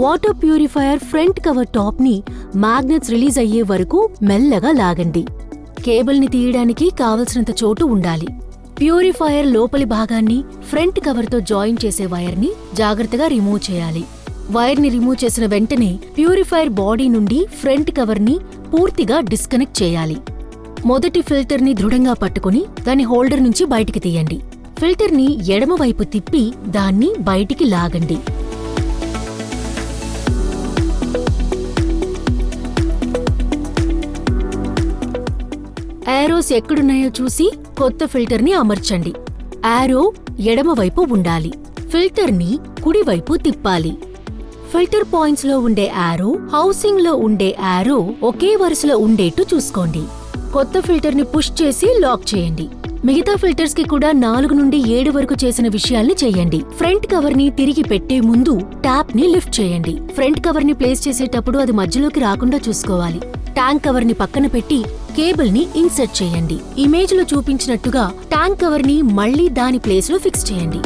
Water purifier front cover top ని magnets release అయ్యే వరకు మెల్లగా లాగండి. కేబుల్ ని తీయడానికి కావలసినంత చోటు ఉండాలి. ప్యూరిఫైయర్ లోపలి భాగాన్ని ఫ్రంట్ కవర్ తో జాయిన్ చేసే వైర్ ని జాగ్రత్తగా రిమూవ్ చేయాలి. వైర్ ని రిమూవ్ చేసిన వెంటనే ప్యూరిఫైయర్ బాడీ నుండి ఫ్రంట్ కవర్ ని పూర్తిగా డిస్కనెక్ట్ చేయాలి. మొదటి ఫిల్టర్ ని దృఢంగా పట్టుకుని దాని హోల్డర్ నుంచి బయటికి తీయండి. ఫిల్టర్ ని ఎడమవైపు తిప్పి దాన్ని బయటికి లాగండి. యారోస్ ఎక్కడున్నాయో చూసి కొత్త ఫిల్టర్ ని అమర్చండి. యారో ఎడమవైపు ఉండాలి. ఫిల్టర్ ని కుడివైపు తిప్పాలి. ఫిల్టర్ పాయింట్స్ లో ఉండే యారో, హౌసింగ్ లో ఉండే యారో ఒకే వరుసలో ఉండేట్టు చూసుకోండి. కొత్త ఫిల్టర్ ని పుష్ చేసి లాక్ చేయండి. మిగతా ఫిల్టర్స్ కి కూడా 4 నుండి 7 వరకు చేసిన విషయాల్ని చేయండి. ఫ్రంట్ కవర్ ని తిరిగి పెట్టే ముందు ట్యాప్ ని లిఫ్ట్ చేయండి. ఫ్రంట్ కవర్ ని ప్లేస్ చేసేటప్పుడు అది మధ్యలోకి రాకుండా చూసుకోవాలి. ట్యాంక్ కవర్ ని పక్కన పెట్టి కేబుల్ ని ఇన్సర్ట్ చేయండి. ఇమేజ్ లో చూపించినట్టుగా ట్యాంక్ కవర్ ని మళ్లీ దాని ప్లేస్ లో ఫిక్స్ చేయండి.